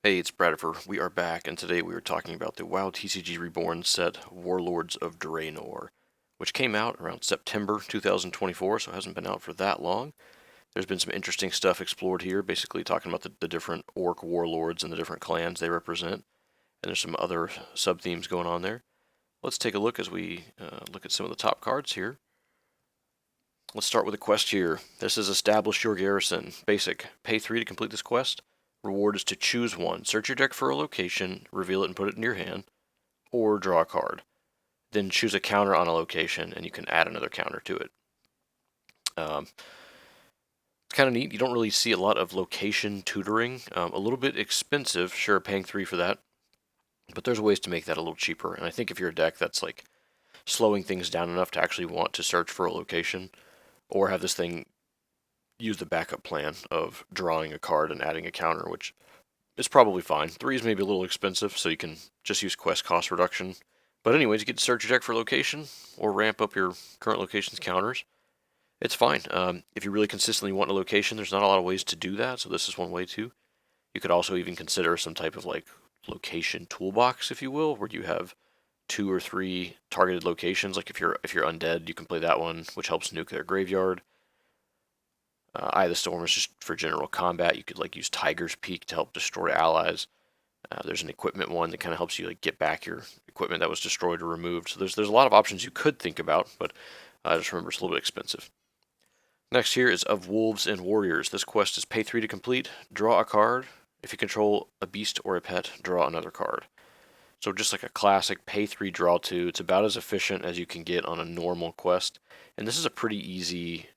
Hey, it's Bradford. We are back, and today we are talking about the WoW TCG Reborn set, Warlords of Draenor, which came out around September 2024, so it hasn't been out for that long. There's been some interesting stuff explored here, basically talking about the different orc warlords and the different clans they represent, and there's some other sub-themes going on there. Let's take a look as we look at some of the top cards here. Let's start with a quest here. This is Establish Your Garrison. Basic. Pay 3 to complete this quest. Reward is to choose one. Search your deck for a location, reveal it and put it in your hand, or draw a card. Then choose a counter on a location, and you can add another counter to it. It's kind of neat. You don't really see a lot of location tutoring. A little bit expensive, sure, paying 3 for that, but there's ways to make that a little cheaper. And I think if you're a deck that's like slowing things down enough to actually want to search for a location, or have this thing use the backup plan of drawing a card and adding a counter, which is probably fine. 3 is maybe a little expensive, so you can just use quest cost reduction. But anyways, you get to search your deck for location, or ramp up your current location's counters. It's fine. If you really consistently want a location, there's not a lot of ways to do that, so this is one way too. You could also even consider some type of like location toolbox, if you will, where you have 2 or 3 targeted locations. Like if you're undead, you can play that one, which helps nuke their graveyard. Eye of the Storm is just for general combat. You could like use Tiger's Peak to help destroy allies. There's an equipment one that kind of helps you like get back your equipment that was destroyed or removed. So there's a lot of options you could think about, but just remember it's a little bit expensive. Next here is Of Wolves and Warriors. This quest is pay 3 to complete. Draw a card. If you control a beast or a pet, draw another card. So just like a classic pay 3 draw 2. It's about as efficient as you can get on a normal quest. And this is a pretty easy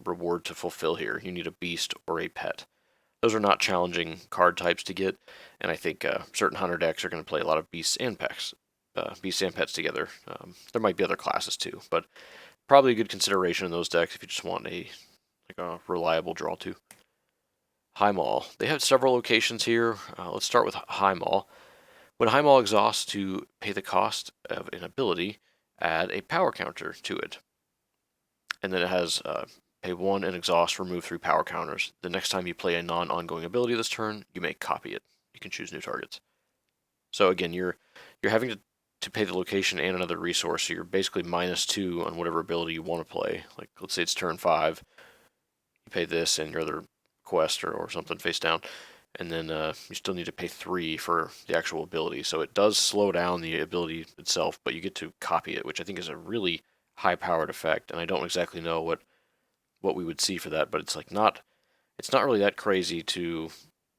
reward to fulfill here. You need a beast or a pet. Those are not challenging card types to get, and I think certain hunter decks are going to play a lot of beasts and pets, together. There might be other classes too, but probably a good consideration in those decks if you just want a reliable draw to. High Mall. They have several locations here. Let's start with High Mall. When High Mall exhausts to pay the cost of an ability, add a power counter to it. And then it has pay 1 and exhaust, remove 3 power counters. The next time you play a non-ongoing ability this turn, you may copy it. You can choose new targets. So again, you're having to pay the location and another resource, so you're basically -2 on whatever ability you want to play. Like let's say it's turn 5, you pay this and your other quest or something face down, and then you still need to pay 3 for the actual ability. So it does slow down the ability itself, but you get to copy it, which I think is a really high-powered effect, and I don't exactly know what we would see for that, but it's like it's not really that crazy to,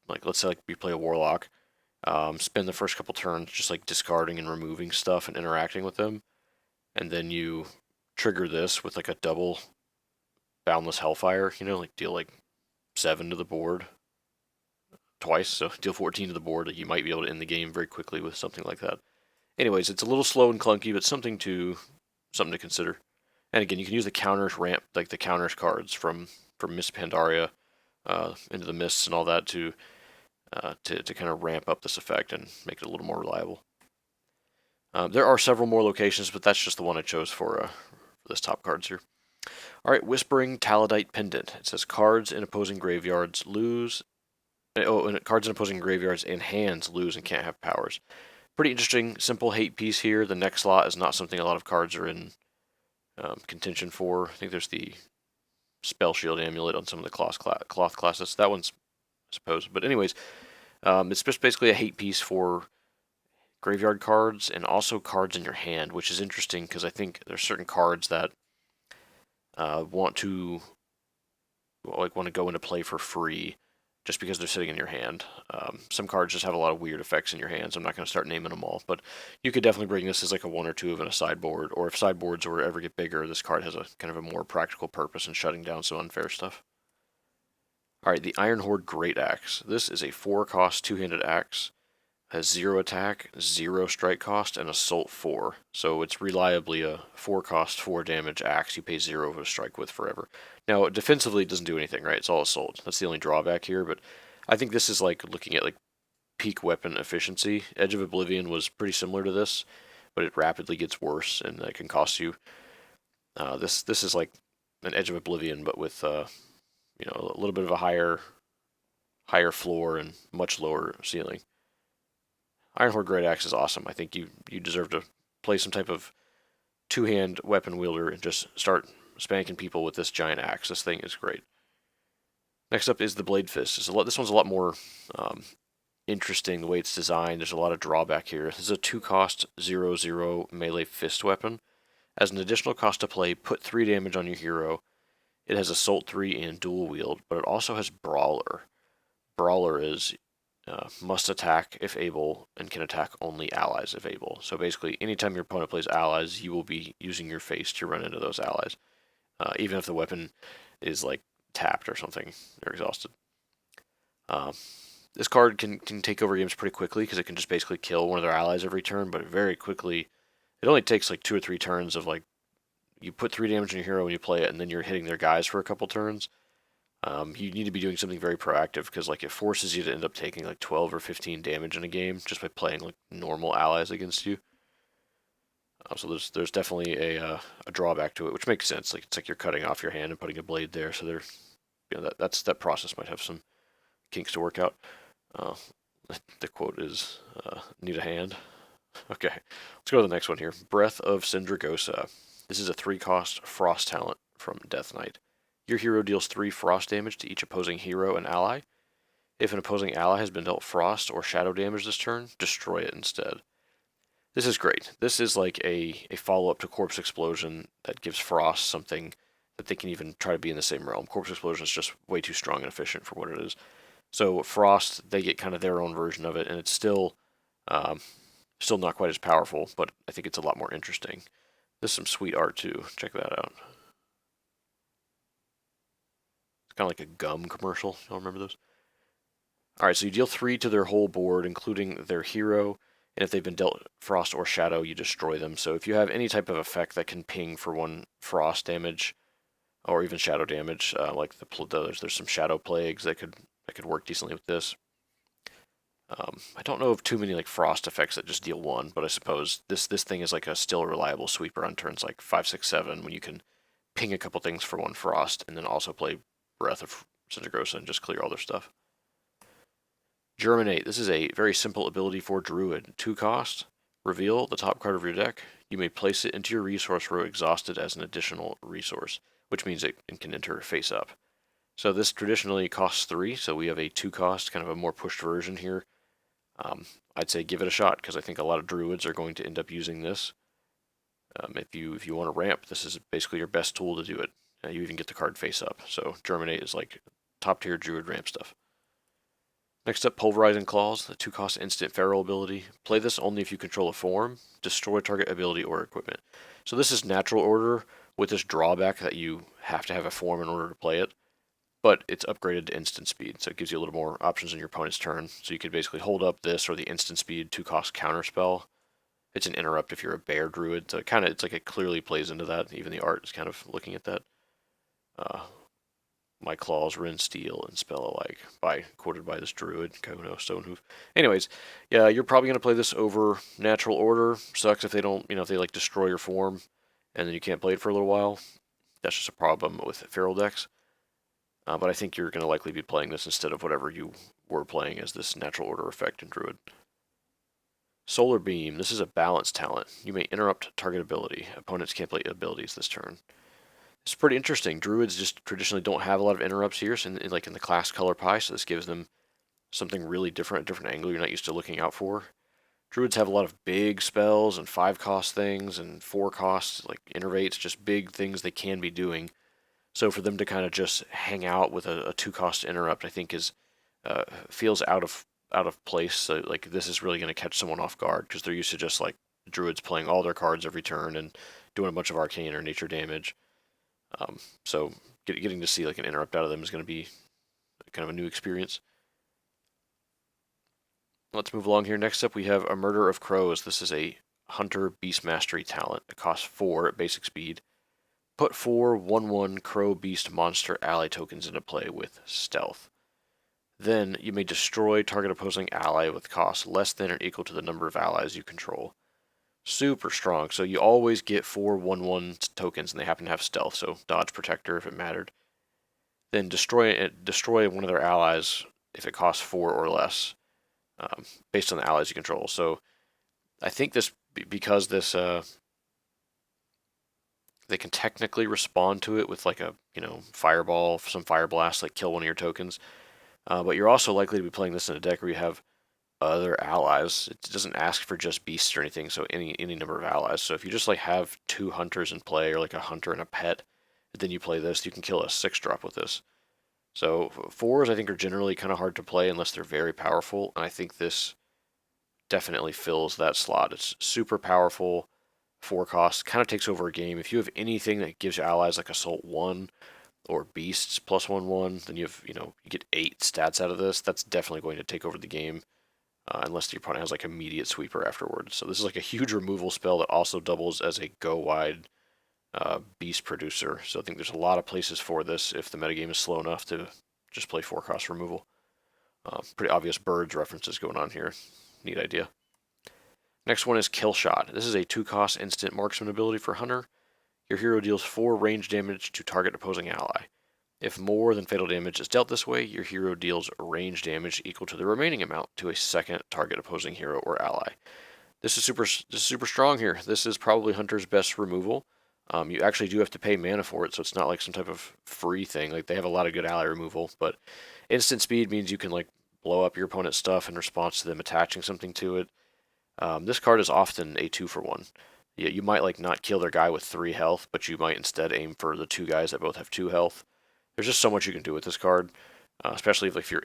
like, let's say like we play a warlock, spend the first couple turns just like discarding and removing stuff and interacting with them, and then you trigger this with like a double boundless hellfire, like deal like 7 to the board twice, so deal 14 to the board. You might be able to end the game very quickly with something like that. Anyways, it's a little slow and clunky, but something to consider. And again, you can use the counters ramp, like the counters cards from Miss Pandaria into the mists and all that to kind of ramp up this effect and make it a little more reliable. There are several more locations, but that's just the one I chose for this top cards here. All right, Whispering Talidite Pendant. It says cards in opposing graveyards lose. Oh, and cards in opposing graveyards and hands lose and can't have powers. Pretty interesting, simple hate piece here. The next slot is not something a lot of cards are in contention for. I think there's the Spell Shield Amulet on some of the cloth classes. That one's, I suppose. But anyways, it's just basically a hate piece for graveyard cards and also cards in your hand, which is interesting because I think there's certain cards that want to go into play for free just because they're sitting in your hand. Some cards just have a lot of weird effects in your hands. I'm not going to start naming them all, but you could definitely bring this as like a 1 or 2 of in a sideboard, or if sideboards were ever get bigger, this card has a kind of a more practical purpose in shutting down some unfair stuff. All right, the Iron Horde Great Axe. This is a 4-cost 2-handed axe. Has 0 attack, 0 strike cost, and assault 4. So it's reliably a 4-cost 4 damage axe you pay 0 to strike with forever. Now defensively it doesn't do anything, right? It's all assault. That's the only drawback here, but I think this is like looking at like peak weapon efficiency. Edge of Oblivion was pretty similar to this, but it rapidly gets worse and it can cost you. This is like an Edge of Oblivion, but with a little bit of a higher higher floor and much lower ceiling. Iron Horde Great Axe is awesome. I think you deserve to play some type of two-hand weapon wielder and just start spanking people with this giant axe. This thing is great. Next up is the Blade Fist. This one's a lot more interesting the way it's designed. There's a lot of drawback here. This is a 2-cost 0/0 melee fist weapon. As an additional cost to play, put 3 damage on your hero. It has Assault 3 and Dual Wield, but it also has Brawler. Brawler is must attack if able and can attack only allies if able. So basically, anytime your opponent plays allies, you will be using your face to run into those allies, even if the weapon is like tapped or something. They're exhausted. This card can take over games pretty quickly because it can just basically kill one of their allies every turn, but very quickly. It only takes like 2 or 3 turns of like you put 3 damage on your hero when you play it, and then you're hitting their guys for a couple turns. You need to be doing something very proactive because like it forces you to end up taking like 12 or 15 damage in a game just by playing like normal allies against you. So there's definitely a drawback to it, which makes sense. Like it's like you're cutting off your hand and putting a blade there, so that process might have some kinks to work out. The quote is need a hand. Okay, let's go to the next one here. Breath of Syndragosa. This is a 3-cost frost talent from Death Knight. Your hero deals 3 frost damage to each opposing hero and ally. If an opposing ally has been dealt frost or shadow damage this turn, destroy it instead. This is great. This is like a follow-up to Corpse Explosion that gives frost something that they can even try to be in the same realm. Corpse Explosion is just way too strong and efficient for what it is. So frost, they get kind of their own version of it, and it's still not quite as powerful, but I think it's a lot more interesting. There's some sweet art too. Check that out. It's kind of like a gum commercial. Y'all remember those? Alright, so you deal 3 to their whole board, including their hero, and if they've been dealt frost or shadow, you destroy them. So if you have any type of effect that can ping for 1 frost damage, or even shadow damage, like there's some shadow plagues that could work decently with this. I don't know of too many like frost effects that just deal 1, but I suppose this thing is like a still reliable sweeper on turns like 5, 6, 7 when you can ping a couple things for 1 frost and then also play Breath of Syndragosa and just clear all their stuff. Germinate. This is a very simple ability for Druid. 2 cost. Reveal the top card of your deck. You may place it into your resource row exhausted as an additional resource, which means it can enter face up. So this traditionally costs 3, so we have a 2 cost, kind of a more pushed version here. I'd say give it a shot because I think a lot of druids are going to end up using this. If you want to ramp, this is basically your best tool to do it. You even get the card face up. So Germinate is like top tier druid ramp stuff. Next up, Pulverizing Claws, the 2-cost instant feral ability. Play this only if you control a form, destroy target ability or equipment. So this is natural order with this drawback that you have to have a form in order to play it. But it's upgraded to instant speed, so it gives you a little more options in your opponent's turn. So you could basically hold up this or the instant speed 2-cost counterspell. It's an interrupt if you're a bear druid, so it's like it clearly plays into that. Even the art is kind of looking at that. My claws rend steel and spell alike, quoted by this druid, Kono Stonehoof. Anyways, yeah, you're probably gonna play this over natural order. Sucks if they don't, if they like destroy your form, and then you can't play it for a little while. That's just a problem with feral decks. But I think you're going to likely be playing this instead of whatever you were playing as this natural order effect in Druid. Solar Beam. This is a balance talent. You may interrupt target ability. Opponents can't play abilities this turn. It's pretty interesting. Druids just traditionally don't have a lot of interrupts here, so like in the class color pie, so this gives them something really different, a different angle you're not used to looking out for. Druids have a lot of big spells and 5-cost things and 4-cost like innervates, just big things they can be doing. So for them to kind of just hang out with a 2-cost interrupt, I think feels out of place. So like this is really going to catch someone off guard because they're used to just like druids playing all their cards every turn and doing a bunch of arcane or nature damage. So getting to see like an interrupt out of them is going to be kind of a new experience. Let's move along here. Next up, we have a Murder of Crows. This is a Hunter Beast Mastery talent. It costs 4 at basic speed. Put 4 1/1 Crow Beast Monster ally tokens into play with Stealth. Then you may destroy target opposing ally with cost less than or equal to the number of allies you control. Super strong. So you always get 4 1/1 tokens, and they happen to have Stealth, so Dodge Protector if it mattered. Then destroy one of their allies if it costs 4 or less, based on the allies you control. So I think this, because this, they can technically respond to it with like a, fireball, some fire blast, like kill one of your tokens. But you're also likely to be playing this in a deck where you have other allies. It doesn't ask for just beasts or anything, so any number of allies. So if you just like have 2 hunters in play, or like a hunter and a pet, then you play this, you can kill a 6-drop with this. So 4s I think are generally kind of hard to play unless they're very powerful, and I think this definitely fills that slot. It's super powerful, 4 cost, kind of takes over a game. If you have anything that gives your allies like Assault 1 or Beasts +1/1, then you get 8 stats out of this. That's definitely going to take over the game, unless your opponent has like immediate sweeper afterwards. So this is like a huge removal spell that also doubles as a go-wide beast producer. So I think there's a lot of places for this if the metagame is slow enough to just play 4-cost removal. Pretty obvious birds references going on here. Neat idea. Next one is Kill Shot. This is a 2-cost instant marksman ability for Hunter. Your hero deals 4 range damage to target opposing ally. If more than fatal damage is dealt this way, your hero deals range damage equal to the remaining amount to a second target opposing hero or ally. This is super strong here. This is probably Hunter's best removal. You actually do have to pay mana for it, so it's not like some type of free thing. Like, they have a lot of good ally removal, but instant speed means you can like blow up your opponent's stuff in response to them attaching something to it. This card is often a 2-for-1. You might like not kill their guy with 3 health, but you might instead aim for the 2 guys that both have 2 health. There's just so much you can do with this card, especially if your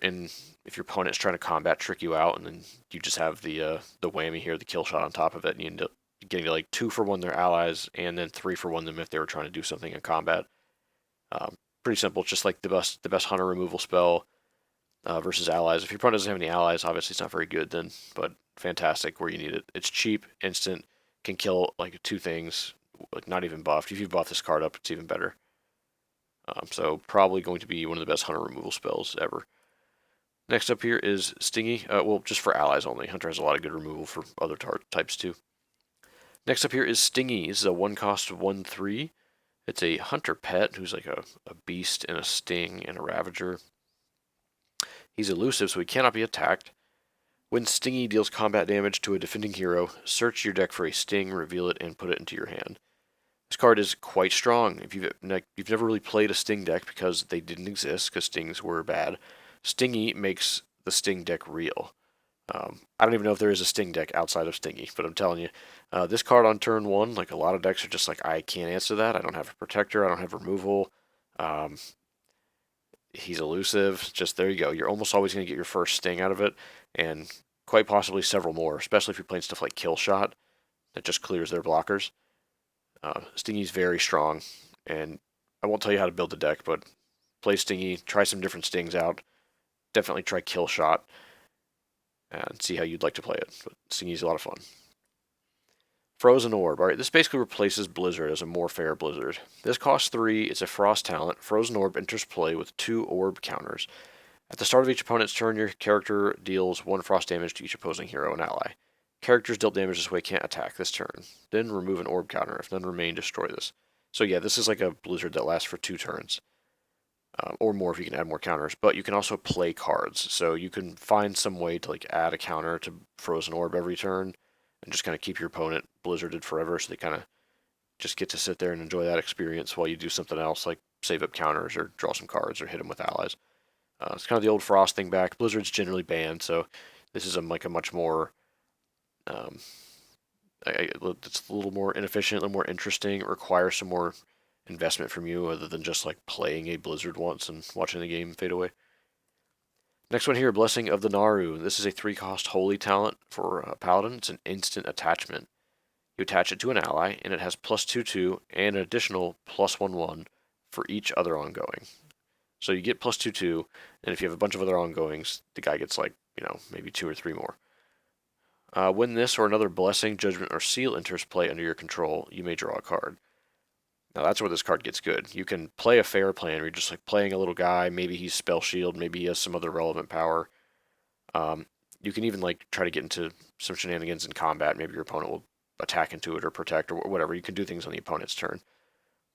opponent's trying to combat trick you out, and then you just have the whammy here, the kill shot on top of it, and you end up getting to like 2-for-1 their allies, and then 3-for-1 them if they were trying to do something in combat. Pretty simple. It's just like the best hunter removal spell versus allies. If your opponent doesn't have any allies, obviously it's not very good then, but fantastic where you need it. It's cheap, instant, can kill like 2 things, like not even buffed. If you buff this card up, it's even better. So probably going to be one of the best hunter removal spells ever. Next up here is Stingy. Well, just for allies only. Hunter has a lot of good removal for other types too. Next up here is Stingy. This is a 1-cost 1/3. It's a hunter pet who's like a beast and a sting and a ravager. He's elusive, so he cannot be attacked. When Stingy deals combat damage to a defending hero, search your deck for a sting, reveal it, and put it into your hand. This card is quite strong. If you've never really played a Sting deck because they didn't exist, because Stings were bad, Stingy makes the Sting deck real. I don't even know if there is a Sting deck outside of Stingy, but I'm telling you, this card on turn 1, like a lot of decks are just like, I can't answer that. I don't have a protector. I don't have removal. He's elusive. Just there you go. You're almost always going to get your first Sting out of it, and quite possibly several more, especially if you're playing stuff like Kill Shot that just clears their blockers. Stingy's very strong, and I won't tell you how to build the deck, but play Stingy, try some different Stings out. Definitely try Kill Shot and see how you'd like to play it. But Stingy's a lot of fun. Frozen Orb. Alright, this basically replaces Blizzard as a more fair Blizzard. This costs 3, it's a Frost talent. Frozen Orb enters play with 2 orb counters. At the start of each opponent's turn, your character deals 1 frost damage to each opposing hero and ally. Characters dealt damage this way can't attack this turn. Then remove an orb counter. If none remain, destroy this. So yeah, this is like a Blizzard that lasts for 2 turns. Or more if you can add more counters. But you can also play cards. So you can find some way to like add a counter to Frozen Orb every turn and just kind of keep your opponent blizzarded forever, so they kind of just get to sit there and enjoy that experience while you do something else, like save up counters or draw some cards or hit them with allies. It's kind of the old Frost thing back. Blizzard's generally banned, so this is like a much more it's a little more inefficient, a little more interesting. It requires some more investment from you other than just like playing a Blizzard once and watching the game fade away. Next one here, Blessing of the Naru. This is a 3-cost holy talent for Paladin. It's an instant attachment. You attach it to an ally, and it has +2/2 and an additional +1/1 for each other ongoing. So you get +2/2, and if you have a bunch of other ongoings, the guy gets like, maybe 2 or 3 more. When this or another blessing, judgment, or seal enters play under your control, you may draw a card. Now that's where this card gets good. You can play a fair plan where you're just like playing a little guy, maybe he's spell shield, maybe he has some other relevant power. You can even like try to get into some shenanigans in combat. Maybe your opponent will attack into it or protect or whatever. You can do things on the opponent's turn.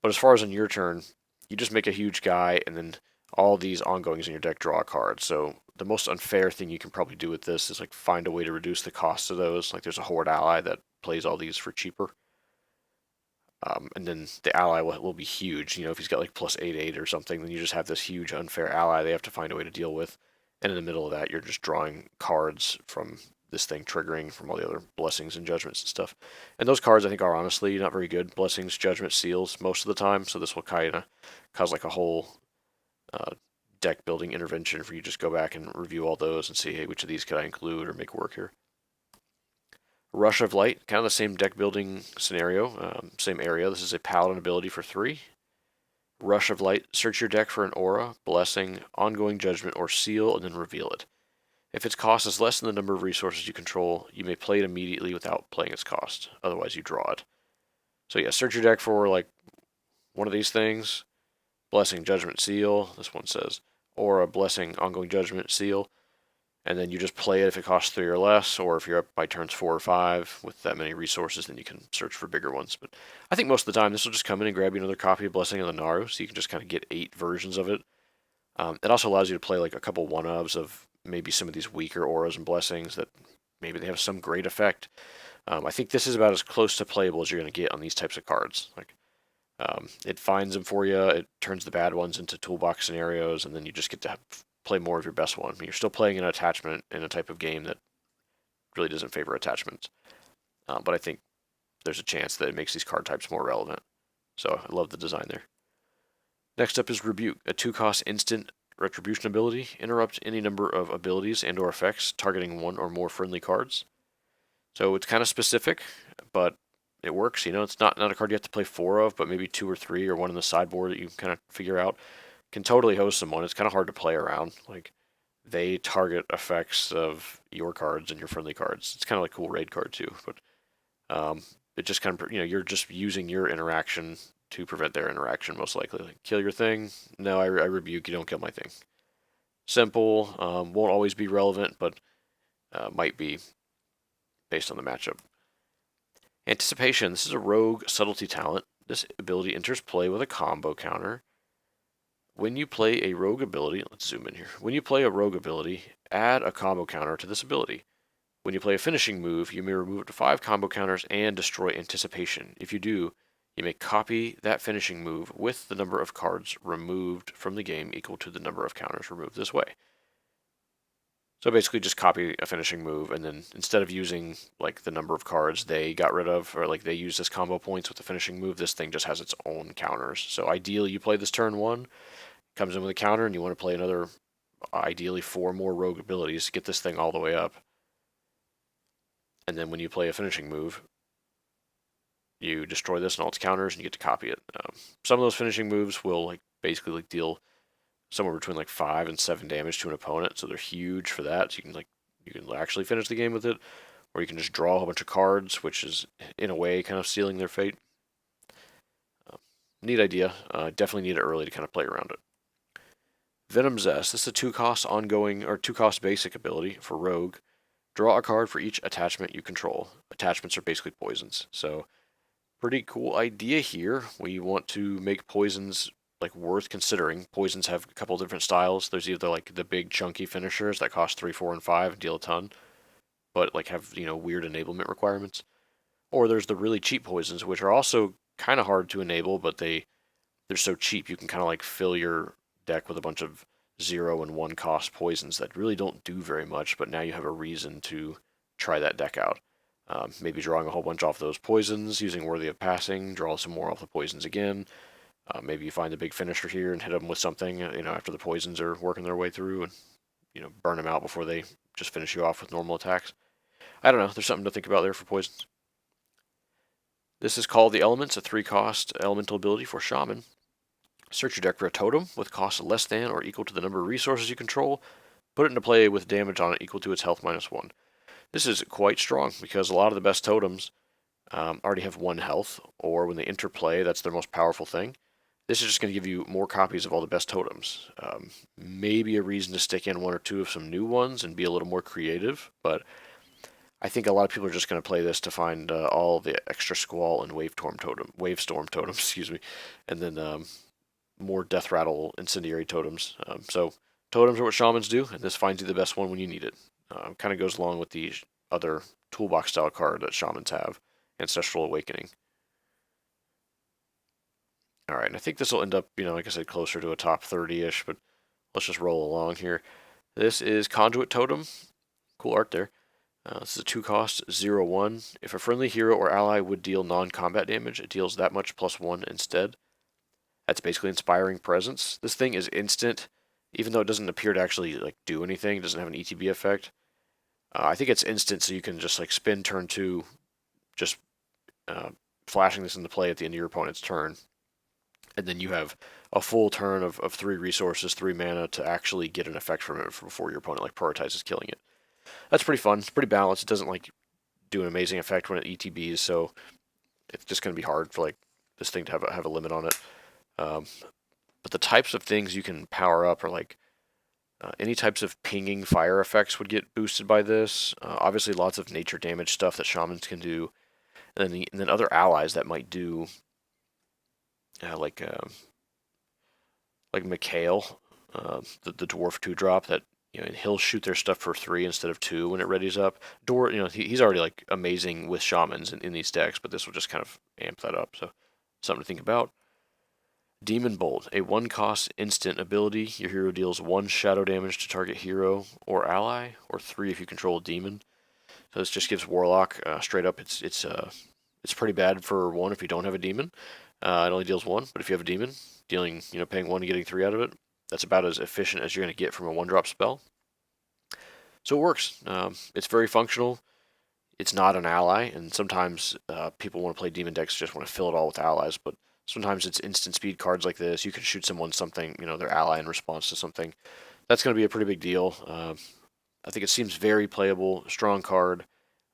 But as far as on your turn, you just make a huge guy and then all these ongoings in your deck draw a card. So the most unfair thing you can probably do with this is like find a way to reduce the cost of those. Like there's a Horde ally that plays all these for cheaper. And then the ally will be huge. You know, if he's got like plus 8/8 or something, then you just have this huge unfair ally they have to find a way to deal with. And in the middle of that, you're just drawing cards from this thing triggering from all the other blessings and judgments and stuff. And those cards I think are honestly not very good. Blessings, judgments, seals most of the time. So this will kind of cause like a whole uh, deck building intervention for you to just go back and review all those and see, hey, which of these could I include or make work here. Rush of Light, kind of the same deck building scenario, same area. This is a paladin ability for 3. Rush of Light, search your deck for an aura, blessing, ongoing judgment, or seal, and then reveal it. If its cost is less than the number of resources you control, you may play it immediately without playing its cost. Otherwise, you draw it. So yeah, search your deck for like one of these things, blessing, judgment, seal. This one says aura, blessing, ongoing judgment, seal. And then you just play it if it costs 3 or less, or if you're up by turns 4 or 5 with that many resources, then you can search for bigger ones. But I think most of the time this will just come in and grab you another copy of Blessing of the Naru, so you can just kind of get 8 versions of it. It also allows you to play like a couple one-ofs of maybe some of these weaker auras and blessings that maybe they have some great effect. I think this is about as close to playable as you're going to get on these types of cards. Like it finds them for you, it turns the bad ones into toolbox scenarios, and then you just get to play more of your best one. I mean, you're still playing an attachment in a type of game that really doesn't favor attachments. But I think there's a chance that it makes these card types more relevant. So I love the design there. Next up is Rebuke, a 2-cost instant retribution ability. Interrupt any number of abilities and or effects targeting one or more friendly cards. So it's kind of specific, but it works. You know, it's not a card you have to play 4 of, but maybe 2 or 3 or one in the sideboard that you kind of figure out. Can totally host someone. It's kind of hard to play around. Like, they target effects of your cards and your friendly cards. It's kind of like a cool raid card too, but it just kind of, you know, you're just using your interaction to prevent their interaction most likely. Like, kill your thing. No, I rebuke you. Don't kill my thing. Simple. Won't always be relevant, but might be based on the matchup. Anticipation. This is a rogue subtlety talent. This ability enters play with a combo counter. When you play a rogue ability, let's zoom in here. When you play a rogue ability, add a combo counter to this ability. When you play a finishing move, you may remove up to 5 combo counters and destroy Anticipation. If you do, you may copy that finishing move with the number of cards removed from the game equal to the number of counters removed this way. So basically just copy a finishing move, and then instead of using like the number of cards they got rid of, or like they use as combo points with the finishing move, this thing just has its own counters. So ideally you play this turn 1, comes in with a counter, and you want to play another, ideally 4 more rogue abilities to get this thing all the way up. And then when you play a finishing move, you destroy this and all its counters, and you get to copy it. Some of those finishing moves will like basically like deal somewhere between like 5 and 7 damage to an opponent, so they're huge for that. So you can actually finish the game with it, or you can just draw a whole bunch of cards, which is in a way kind of sealing their fate. Neat idea. Definitely need it early to kind of play around it. Venom Zest. This is a 2-cost ongoing or 2-cost basic ability for Rogue. Draw a card for each attachment you control. Attachments are basically poisons. So pretty cool idea here. We want to make poisons like worth considering. Poisons have a couple different styles. There's either like the big chunky finishers that cost 3, 4, and 5 and deal a ton, but like have, you know, weird enablement requirements. Or there's the really cheap poisons, which are also kind of hard to enable, but they're so cheap you can kind of like fill your deck with a bunch of 0 and 1 cost poisons that really don't do very much, but now you have a reason to try that deck out. Maybe drawing a whole bunch off those poisons, using Worthy of Passing, draw some more off the poisons again. Maybe you find a big finisher here and hit them with something, you know, after the poisons are working their way through, and, you know, burn them out before they just finish you off with normal attacks. I don't know, there's something to think about there for poisons. This is called the Elements, a 3-cost elemental ability for Shaman. Search your deck for a totem with cost less than or equal to the number of resources you control. Put it into play with damage on it equal to its health -1. This is quite strong because a lot of the best totems already have 1 health, or when they enter play, that's their most powerful thing. This is just going to give you more copies of all the best totems. Maybe a reason to stick in 1 or 2 of some new ones and be a little more creative, but I think a lot of people are just going to play this to find all the extra Squall and Wavestorm totems, excuse me, and then more Death Rattle Incendiary totems. So totems are what shamans do, and this finds you the best one when you need it. Kind of goes along with the other toolbox style card that shamans have, Ancestral Awakening. All right, and I think this will end up, like I said, closer to a top 30-ish, but let's just roll along here. This is Conduit Totem. Cool art there. This is a 2-cost, 0/1. If a friendly hero or ally would deal non-combat damage, it deals that much +1 instead. That's basically Inspiring Presence. This thing is instant, even though it doesn't appear to actually do anything. It doesn't have an ETB effect. I think it's instant, so you can just spin turn 2, just flashing this into play at the end of your opponent's turn. And then you have a full turn of 3 resources, 3 mana to actually get an effect from it before your opponent prioritizes killing it. That's pretty fun. It's pretty balanced. It doesn't do an amazing effect when it ETBs, so it's just going to be hard for this thing to have a limit on it. But the types of things you can power up are any types of pinging fire effects would get boosted by this. Obviously, lots of nature damage stuff that shamans can do, and then other allies that might do like Mikhail, the dwarf 2-drop that he'll shoot their stuff for 3 instead of 2 when it readies up. He's already amazing with shamans in these decks, but this will just kind of amp that up. So something to think about. Demon Bolt, a 1-cost instant ability. Your hero deals 1 shadow damage to target hero or ally, or 3 if you control a demon. So this just gives Warlock straight up. It's pretty bad for 1 if you don't have a demon. It only deals 1, but if you have a demon, dealing paying 1 and getting 3 out of it, that's about as efficient as you're going to get from a 1-drop spell. So it works. It's very functional. It's not an ally, and sometimes people want to play demon decks just want to fill it all with allies, but sometimes it's instant speed cards like this. You can shoot someone something, their ally in response to something. That's going to be a pretty big deal. I think it seems very playable, strong card.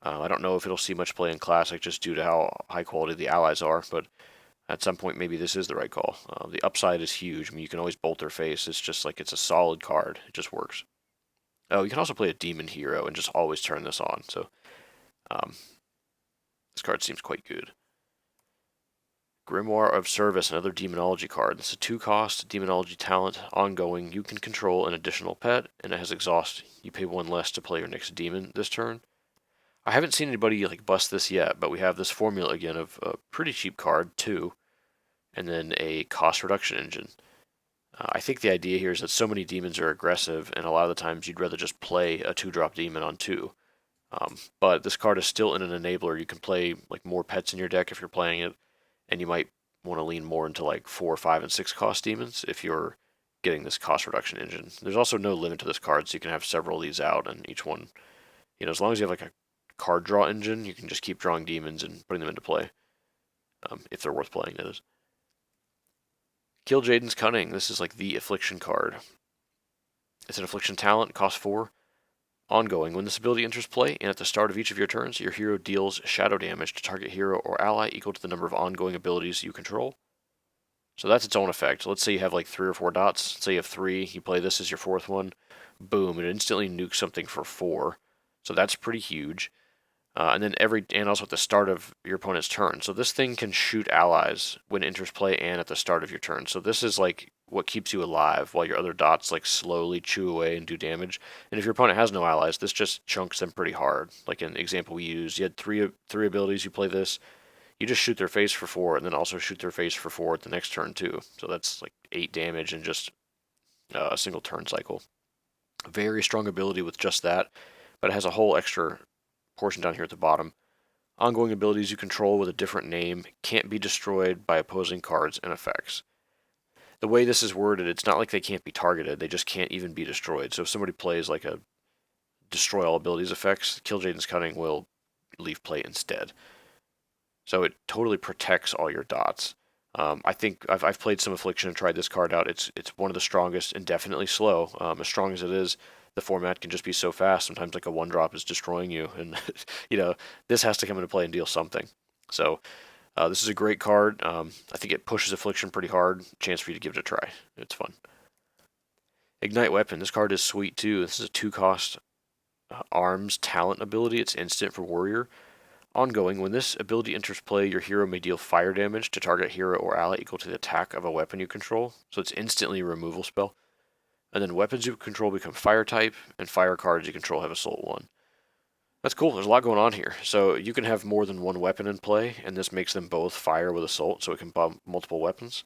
I don't know if it'll see much play in Classic just due to how high quality the allies are, but at some point maybe this is the right call. The upside is huge. I mean, you can always bolt their face. It's just it's a solid card. It just works. Oh, you can also play a demon hero and just always turn this on. So this card seems quite good. Grimoire of Service, another Demonology card. This is a 2-cost Demonology talent, ongoing. You can control an additional pet, and it has Exhaust. You pay 1 less to play your next demon this turn. I haven't seen anybody bust this yet, but we have this formula again of a pretty cheap card, 2, and then a cost reduction engine. I think the idea here is that so many demons are aggressive, and a lot of the times you'd rather just play a 2-drop demon on 2. But this card is still in an enabler. You can play more pets in your deck if you're playing it, and you might want to lean more into 4, 5, and 6-cost demons if you're getting this cost reduction engine. There's also no limit to this card, so you can have several of these out, and each one, as long as you have a card draw engine, you can just keep drawing demons and putting them into play, if they're worth playing, that is. Kil'jaeden's Cunning. This is the Affliction card. It's an Affliction talent, cost 4. Ongoing. When this ability enters play, and at the start of each of your turns, your hero deals shadow damage to target hero or ally equal to the number of ongoing abilities you control. So that's its own effect. Let's say you have 3 or 4 dots. Say you have 3, you play this as your 4th one. Boom, it instantly nukes something for 4. So that's pretty huge. And also at the start of your opponent's turn. So this thing can shoot allies when it enters play and at the start of your turn. So this is what keeps you alive while your other dots slowly chew away and do damage. And if your opponent has no allies, this just chunks them pretty hard. Like in the example we used, you had three abilities, you play this, you just shoot their face for 4 and then also shoot their face for 4 at the next turn too. So that's 8 damage in just a single turn cycle. Very strong ability with just that, but it has a whole extra portion down here at the bottom. Ongoing abilities you control with a different name can't be destroyed by opposing cards and effects. The way this is worded, it's not like they can't be targeted, they just can't even be destroyed. So if somebody plays a destroy all abilities effects, Kil'jaeden's Cunning will leave play instead. So it totally protects all your dots. I think I've played some Affliction and tried this card out. It's one of the strongest and definitely slow. As strong as it is, the format can just be so fast. Sometimes a 1-drop is destroying you, and this has to come into play and deal something. So this is a great card. I think it pushes Affliction pretty hard. Chance for you to give it a try. It's fun. Ignite Weapon. This card is sweet too. This is a 2-cost arms talent ability. It's instant for warrior. Ongoing, when this ability enters play, your hero may deal fire damage to target hero or ally equal to the attack of a weapon you control. So it's instantly a removal spell. And then weapons you control become fire type, and fire cards you control have Assault 1. That's cool. There's a lot going on here. So you can have more than one weapon in play, and this makes them both fire with Assault, so it can bump multiple weapons.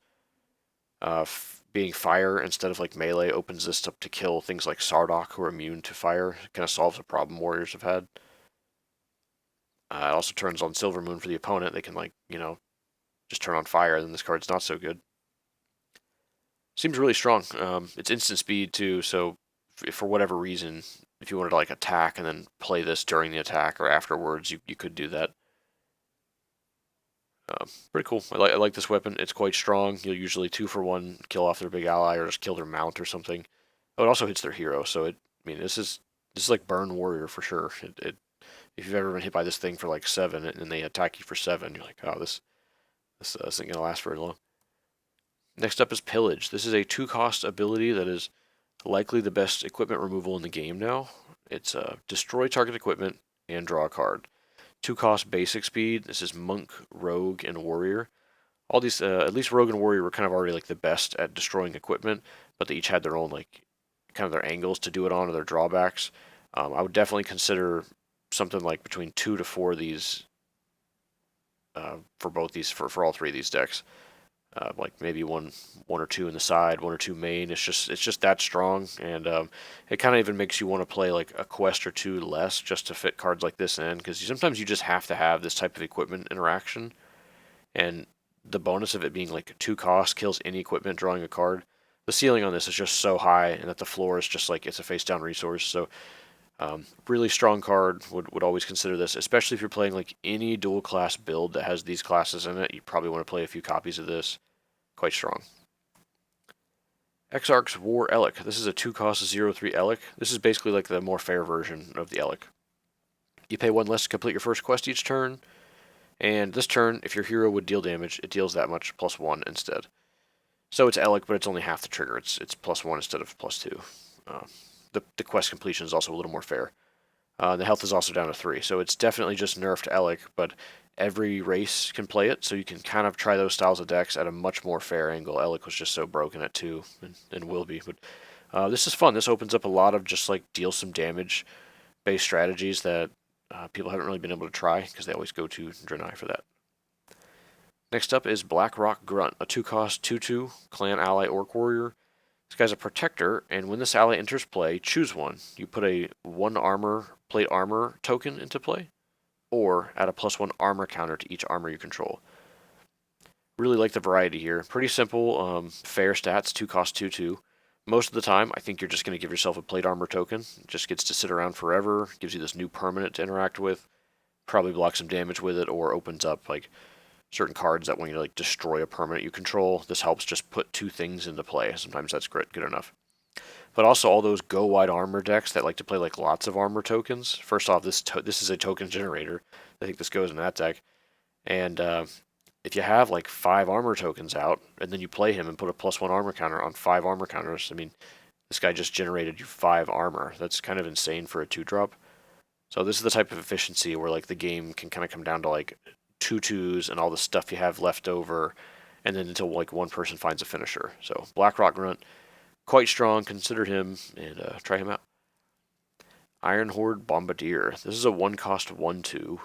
Being fire instead of like melee opens this up to kill things like Sardok who are immune to fire. It kind of solves a problem warriors have had. It also turns on Silver Moon for the opponent. They can, like, just turn on fire, and then this card's not so good. Seems really strong. It's instant speed, too, so if for whatever reason, if you wanted to, like, attack and then play this during the attack or afterwards, you could do that. Pretty cool. I like this weapon. It's quite strong. You'll usually 2-for-1 kill off their big ally or just kill their mount or something. Oh, it also hits their hero, so this is like Burn Warrior for sure. If you've ever been hit by this thing for like 7 and they attack you for 7, you're like, oh, this isn't gonna last very long. Next up is Pillage. This is a 2-cost ability that is likely the best equipment removal in the game now. It's destroy target equipment and draw a card. 2-cost basic speed. This is Monk, Rogue, and Warrior. All these, at least Rogue and Warrior were kind of already like the best at destroying equipment, but they each had their own like kind of their angles to do it on or their drawbacks. I would definitely consider something like between 2 to 4 of these for both these for all 3 of these decks. Like maybe one or 2 in the side, 1 or 2 main. It's just that strong, and it kind of even makes you want to play like a quest or 2 less just to fit cards like this in, because sometimes you just have to have this type of equipment interaction, and the bonus of it being like 2 cost kills any equipment drawing a card. The ceiling on this is just so high, and that the floor is just like it's a face down resource. So really strong card. Would always consider this, especially if you're playing like any dual class build that has these classes in it. You probably want to play a few copies of this. Quite strong. Exarch's War Elec. This is a 2-cost 0/3 Elec. This is basically like the more fair version of the Elec. You pay 1 less to complete your first quest each turn, and this turn, if your hero would deal damage, it deals that much +1 instead. So it's Elec, but it's only half the trigger. It's +1 instead of +2. The quest completion is also a little more fair. The health is also down to 3, so it's definitely just nerfed Elec, but every race can play it, so you can kind of try those styles of decks at a much more fair angle. Elec was just so broken at 2, and will be, but this is fun. This opens up a lot of just like deal some damage based strategies that people haven't really been able to try, because they always go to Draenei for that. Next up is Blackrock Grunt, a 2-cost 2/2 clan ally orc warrior. This guy's a protector, and when this ally enters play, choose one. You put a 1 plate armor token into play, or add a +1 armor counter to each armor you control. Really like the variety here. Pretty simple, fair stats, 2-cost 2/2. Most of the time, I think you're just going to give yourself a plate armor token. It just gets to sit around forever, gives you this new permanent to interact with, probably block some damage with it, or opens up like certain cards that when you like destroy a permanent you control, this helps just put 2 things into play. Sometimes that's good enough. But also all those go wide armor decks that like to play like lots of armor tokens. First off, this is a token generator. I think this goes in that deck. And if you have like 5 armor tokens out, and then you play him and put a +1 armor counter on 5 armor counters, I mean, this guy just generated you 5 armor. That's kind of insane for a 2-drop. So this is the type of efficiency where like the game can kind of come down to like 2 2s and all the stuff you have left over, and then until like one person finds a finisher. So Blackrock Grunt, quite strong. Consider him and try him out. Iron Horde Bombardier. This is a 1-cost 1/2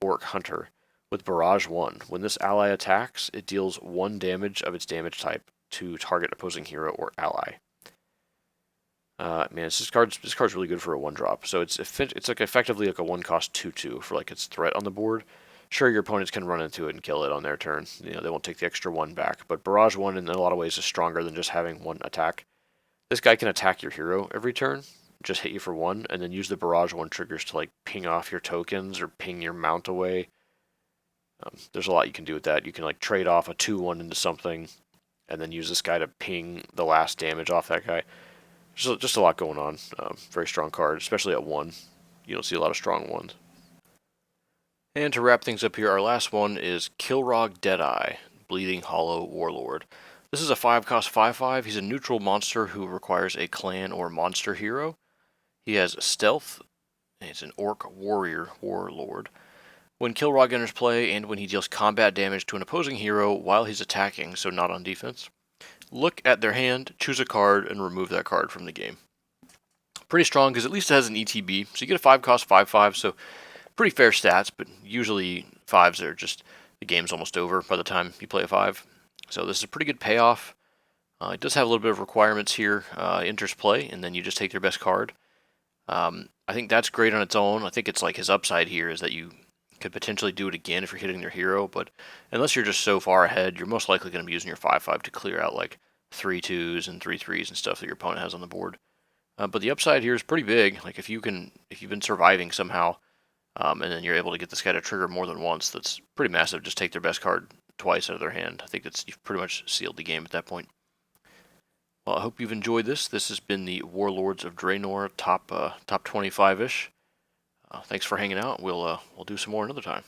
orc hunter with Barrage 1. When this ally attacks, it deals 1 damage of its damage type to target opposing hero or ally. Man, this card's really good for a 1-drop. So it's like effectively like a 1-cost 2/2 for like its threat on the board. Sure, your opponents can run into it and kill it on their turn. They won't take the extra 1 back. But Barrage 1 in a lot of ways is stronger than just having 1 attack. This guy can attack your hero every turn, just hit you for 1, and then use the Barrage 1 triggers to like ping off your tokens or ping your mount away. There's a lot you can do with that. You can like trade off a 2/1 into something, and then use this guy to ping the last damage off that guy. Just a lot going on. Very strong card, especially at 1. You don't see a lot of strong ones. And to wrap things up here, our last one is Kilrog Deadeye, Bleeding Hollow Warlord. This is a 5-cost 5/5. He's a neutral monster who requires a clan or monster hero. He has stealth, and he's an orc warrior warlord. When Kilrog enters play and when he deals combat damage to an opposing hero while he's attacking, so not on defense, look at their hand, choose a card, and remove that card from the game. Pretty strong because at least it has an ETB, so you get a 5-cost 5/5, so pretty fair stats, but usually 5s are just, the game's almost over by the time you play a 5. So this is a pretty good payoff. It does have a little bit of requirements here. Enters play, and then you just take their best card. I think that's great on its own. I think it's like his upside here is that you could potentially do it again if you're hitting their hero, but unless you're just so far ahead, you're most likely going to be using your 5/5 to clear out like 3/2s and 3/3s and stuff that your opponent has on the board. But the upside here is pretty big. Like if you've been surviving somehow, and then you're able to get this guy to trigger more than once, that's pretty massive. Just take their best card twice out of their hand. I think you've pretty much sealed the game at that point. Well, I hope you've enjoyed this. This has been the Warlords of Draenor top 25-ish. Thanks for hanging out. We'll do some more another time.